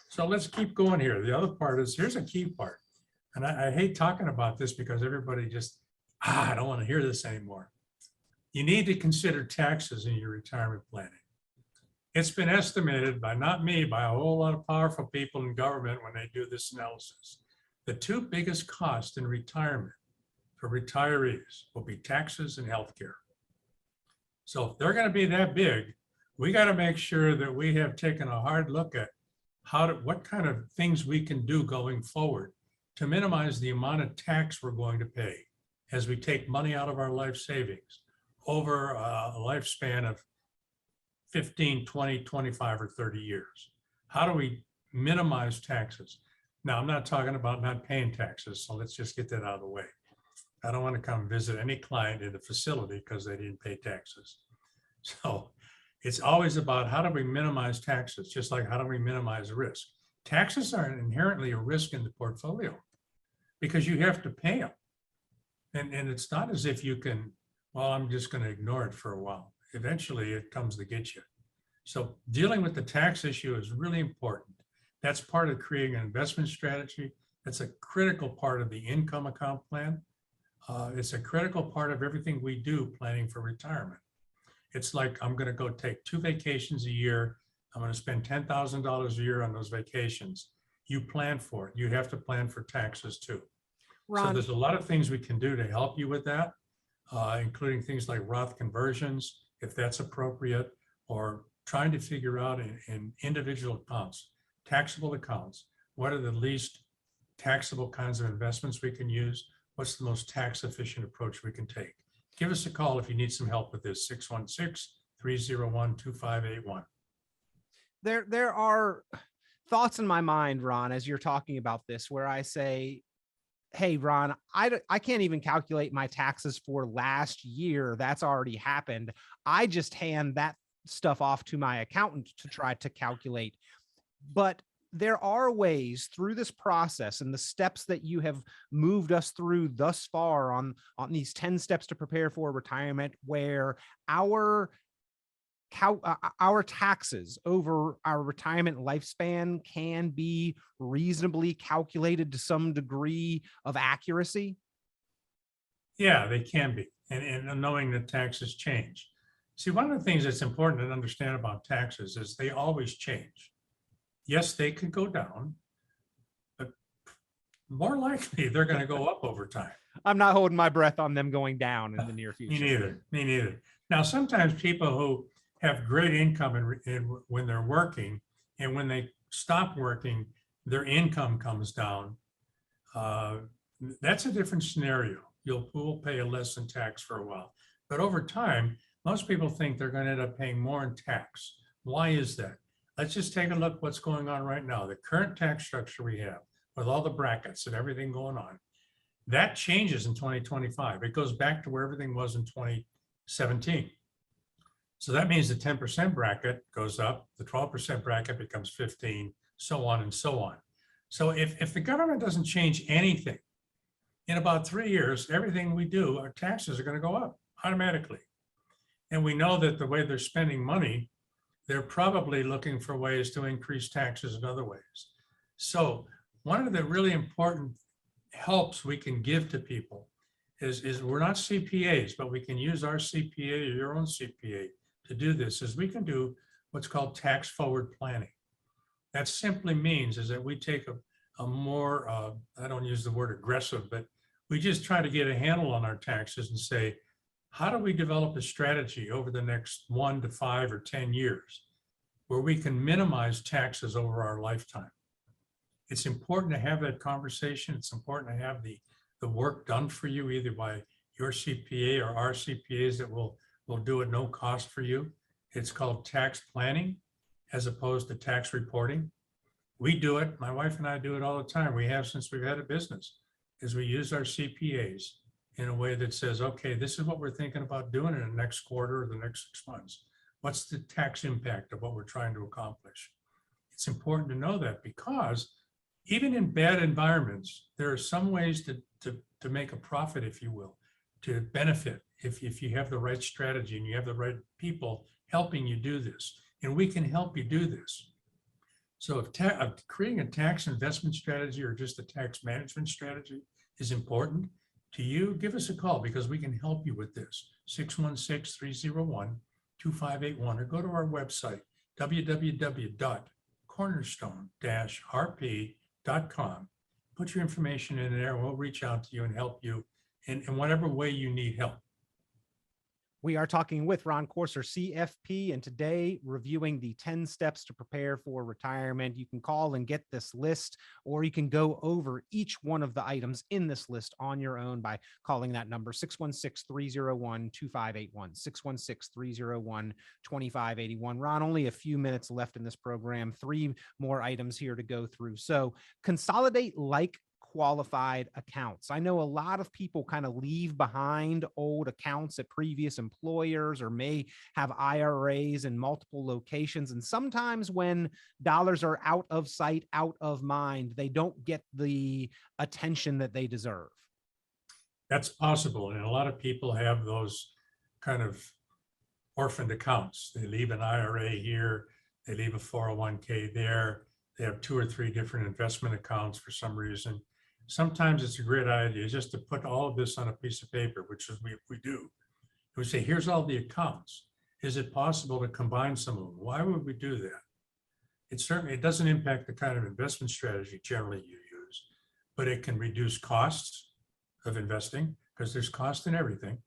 So let's keep going here. The other part is, here's a key part. And I hate talking about this because everybody just, I don't want to hear this anymore. You need to consider taxes in your retirement planning. It's been estimated by, not me, by a whole lot of powerful people in government when they do this analysis. The two biggest costs in retirement for retirees will be taxes and healthcare. So if they're going to be that big, we got to make sure that we have taken a hard look at what kind of things we can do going forward to minimize the amount of tax we're going to pay as we take money out of our life savings over a lifespan of 15, 20, 25, or 30 years. How do we minimize taxes? Now, I'm not talking about not paying taxes, so let's just get that out of the way. I don't want to come visit any client in the facility because they didn't pay taxes. So it's always about how do we minimize taxes, just like how do we minimize risk. Taxes are inherently a risk in the portfolio because you have to pay them. And it's not as if you can, well, I'm just going to ignore it for a while. Eventually it comes to get you. So dealing with the tax issue is really important. That's part of creating an investment strategy. That's a critical part of the income account plan. It's a critical part of everything we do planning for retirement. It's like, I'm going to go take 2 vacations a year. I'm going to spend $10,000 a year on those vacations. You plan for it. You have to plan for taxes too. Ron, so there's a lot of things we can do to help you with that, including things like Roth conversions, if that's appropriate, or trying to figure out in individual accounts, taxable accounts, what are the least taxable kinds of investments we can use? What's the most tax efficient approach we can take? Give us a call if you need some help with this, 616-301-2581. There are thoughts in my mind, Ron, as you're talking about this, where I say, hey, Ron, I can't even calculate my taxes for last year. That's already happened. I just hand that stuff off to my accountant to try to calculate. But there are ways through this process and the steps that you have moved us through thus far on these 10 steps to prepare for retirement, where our taxes over our retirement lifespan can be reasonably calculated to some degree of accuracy? Yeah, they can be. And knowing that taxes change. See, one of the things that's important to understand about taxes is they always change. Yes, they could go down, but more likely they're going to go up over time. I'm not holding my breath on them going down in the near future. Me neither. Now, sometimes people who have great income when they're working, and when they stop working, their income comes down. That's a different scenario. You'll pay a less in tax for a while. But over time, most people think they're going to end up paying more in tax. Why is that? Let's just take a look what's going on right now. The current tax structure we have with all the brackets and everything going on, that changes in 2025. It goes back to where everything was in 2017. So that means the 10% bracket goes up, the 12% bracket becomes 15, so on and so on. So if the government doesn't change anything, in about 3 years, everything we do, our taxes are going to go up automatically. And we know that the way they're spending money, they're probably looking for ways to increase taxes in other ways. So one of the really important helps we can give to people is we're not CPAs, but we can use our CPA or your own CPA to do this, is we can do what's called tax forward planning. That simply means is that we take a more, I don't use the word aggressive, but we just try to get a handle on our taxes and say, how do we develop a strategy over the next 1 to 5 or 10 years where we can minimize taxes over our lifetime? It's important to have that conversation. It's important to have the work done for you, either by your CPA or our CPAs that will do it no cost for you. It's called tax planning as opposed to tax reporting. We do it. My wife and I do it all the time. We have since we've had a business, is we use our CPAs in a way that says, okay, this is what we're thinking about doing in the next quarter or the next 6 months. What's the tax impact of what we're trying to accomplish? It's important to know that, because even in bad environments, there are some ways to make a profit, if you will, to benefit if you have the right strategy and you have the right people helping you do this. And we can help you do this. So if creating a tax investment strategy or just a tax management strategy is important to you, give us a call, because we can help you with this. 616-301-2581, or go to our website, www.cornerstone-rp.com. Put your information in there, and we'll reach out to you and help you in whatever way you need help. We are talking with Ron Corser, CFP, and today reviewing the 10 steps to prepare for retirement. You can call and get this list, or you can go over each one of the items in this list on your own by calling that number, 616-301-2581, 616-301-2581. Ron, only a few minutes left in this program, 3 more items here to go through. So consolidate like qualified accounts. I know a lot of people kind of leave behind old accounts at previous employers, or may have IRAs in multiple locations. And sometimes when dollars are out of sight, out of mind, they don't get the attention that they deserve. That's possible. And a lot of people have those kind of orphaned accounts. They leave an IRA here, they leave a 401k there, they have 2 or 3 different investment accounts for some reason. Sometimes it's a great idea just to put all of this on a piece of paper, which is we do. We say, here's all the accounts. Is it possible to combine some of them? Why would we do that? It doesn't impact the kind of investment strategy generally you use, but it can reduce costs of investing, because there's cost in everything.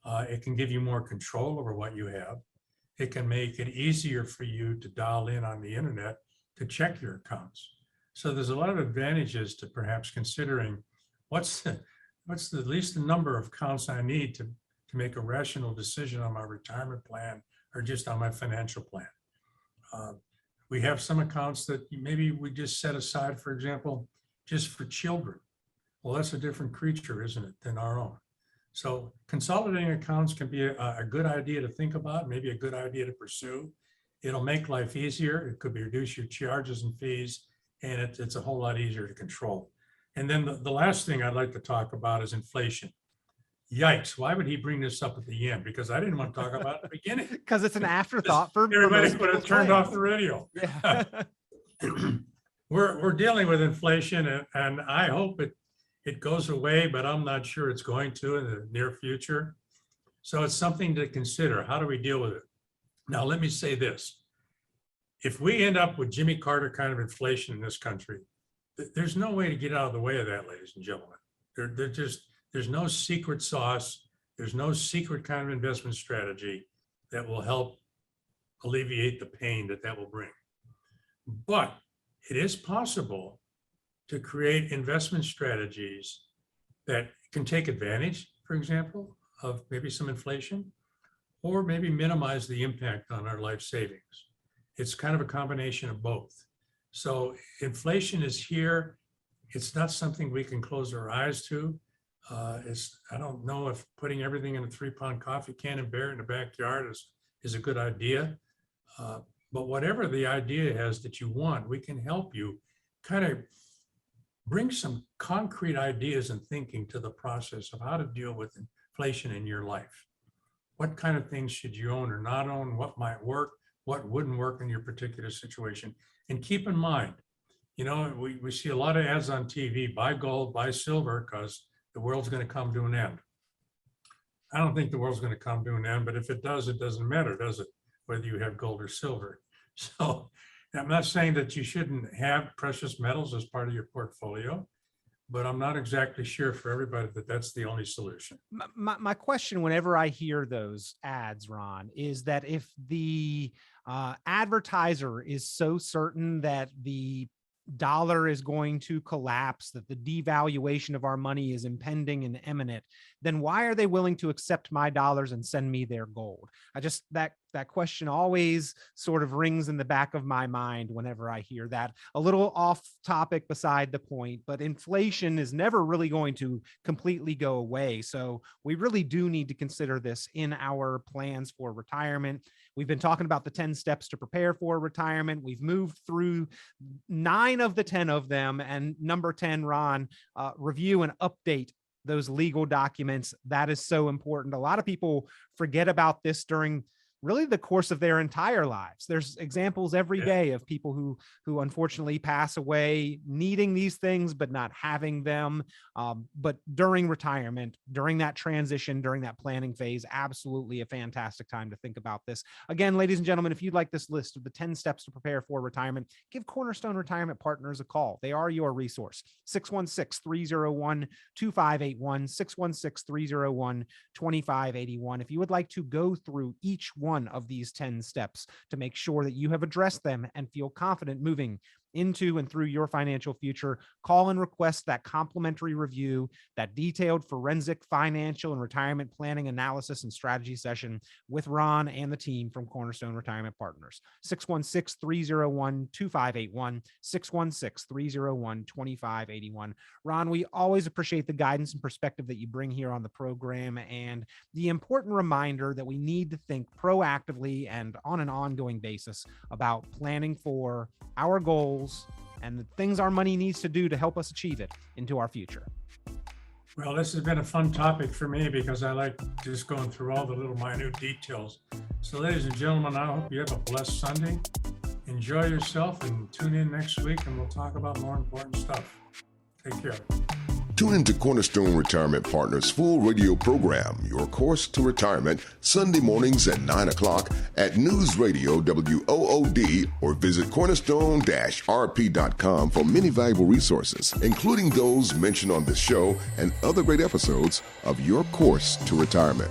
It can give you more control over what you have. It can make it easier for you to dial in on the internet to check your accounts. So there's a lot of advantages to perhaps considering what's the least the number of accounts I need to make a rational decision on my retirement plan or just on my financial plan. We have some accounts that maybe we just set aside, for example, just for children. Well, that's a different creature, isn't it, than our own? So consolidating accounts can be a good idea to think about, maybe a good idea to pursue. It'll make life easier. It could reduce your charges and fees, and it's a whole lot easier to control. And then the last thing I'd like to talk about is inflation. Yikes, why would he bring this up at the end? Because I didn't want to talk about it at the beginning. Because it's an afterthought for everybody would have turned off the radio. Yeah. We're dealing with inflation, and I hope it goes away, but I'm not sure it's going to in the near future. So it's something to consider. How do we deal with it? Now, let me say this. If we end up with Jimmy Carter kind of inflation in this country, there's no way to get out of the way of that, ladies and gentlemen. There's no secret sauce. There's no secret kind of investment strategy that will help alleviate the pain that will bring. But it is possible to create investment strategies that can take advantage, for example, of maybe some inflation, or maybe minimize the impact on our life savings. It's kind of a combination of both. So inflation is here. It's not something we can close our eyes to. I don't know if putting everything in a 3-pound coffee can and bear it in the backyard is a good idea. But whatever the idea is that you want, we can help you kind of bring some concrete ideas and thinking to the process of how to deal with inflation in your life. What kind of things should you own or not own? What might work? What wouldn't work in your particular situation? And keep in mind, we see a lot of ads on TV, buy gold, buy silver, because the world's going to come to an end. I don't think the world's going to come to an end, but if it does, it doesn't matter, does it? Whether you have gold or silver. So I'm not saying that you shouldn't have precious metals as part of your portfolio, but I'm not exactly sure for everybody that that's the only solution. My question whenever I hear those ads, Ron, is that if the advertiser is so certain that the dollar is going to collapse, that the devaluation of our money is impending and imminent, then why are they willing to accept my dollars and send me their gold? That question always sort of rings in the back of my mind whenever I hear that. A little off topic beside the point, but inflation is never really going to completely go away. So we really do need to consider this in our plans for retirement. We've been talking about the 10 steps to prepare for retirement. We've moved through 9 of the 10 of them. And number 10, Ron, review and update those legal documents. That is so important. A lot of people forget about this during really the course of their entire lives. There's examples every day of people who unfortunately pass away needing these things, but not having them. But during retirement, during that transition, during that planning phase, absolutely a fantastic time to think about this. Again, ladies and gentlemen, if you'd like this list of the 10 steps to prepare for retirement, give Cornerstone Retirement Partners a call. They are your resource. 616-301-2581, 616-301-2581. If you would like to go through each one of these 10 steps to make sure that you have addressed them and feel confident moving into and through your financial future, call and request that complimentary review, that detailed forensic financial and retirement planning analysis and strategy session with Ron and the team from Cornerstone Retirement Partners. 616-301-2581, 616-301-2581. Ron, we always appreciate the guidance and perspective that you bring here on the program and the important reminder that we need to think proactively and on an ongoing basis about planning for our goals and the things our money needs to do to help us achieve it into our future. Well, this has been a fun topic for me because I like just going through all the little minute details. So ladies and gentlemen, I hope you have a blessed Sunday. Enjoy yourself and tune in next week and we'll talk about more important stuff. Take care. Tune into Cornerstone Retirement Partners' full radio program, Your Course to Retirement, Sunday mornings at 9 o'clock at News Radio WOOD, or visit cornerstone-rp.com for many valuable resources, including those mentioned on this show and other great episodes of Your Course to Retirement.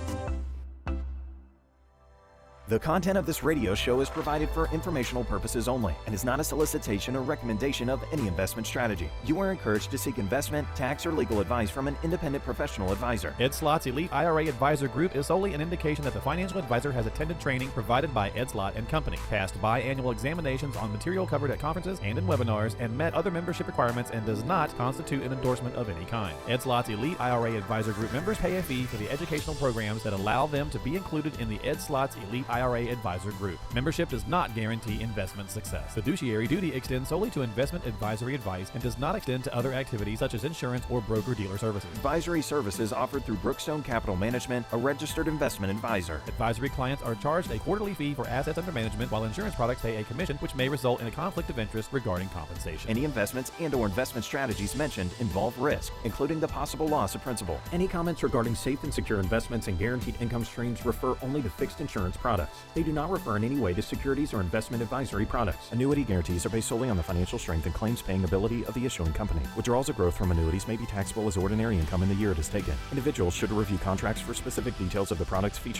The content of this radio show is provided for informational purposes only and is not a solicitation or recommendation of any investment strategy. You are encouraged to seek investment, tax, or legal advice from an independent professional advisor. Ed Slott's Elite IRA Advisor Group is solely an indication that the financial advisor has attended training provided by Ed Slott and Company, passed biannual examinations on material covered at conferences and in webinars, and met other membership requirements and does not constitute an endorsement of any kind. Ed Slott's Elite IRA Advisor Group members pay a fee for the educational programs that allow them to be included in the Ed Slott's Elite IRA Advisor Group. Membership does not guarantee investment success. Fiduciary duty extends solely to investment advisory advice and does not extend to other activities such as insurance or broker-dealer services. Advisory services offered through Brookstone Capital Management, a registered investment advisor. Advisory clients are charged a quarterly fee for assets under management, while insurance products pay a commission, which may result in a conflict of interest regarding compensation. Any investments and/or investment strategies mentioned involve risk, including the possible loss of principal. Any comments regarding safe and secure investments and guaranteed income streams refer only to fixed insurance products. They do not refer in any way to securities or investment advisory products. Annuity guarantees are based solely on the financial strength and claims paying ability of the issuing company. Withdrawals of growth from annuities may be taxable as ordinary income in the year it is taken. Individuals should review contracts for specific details of the products featured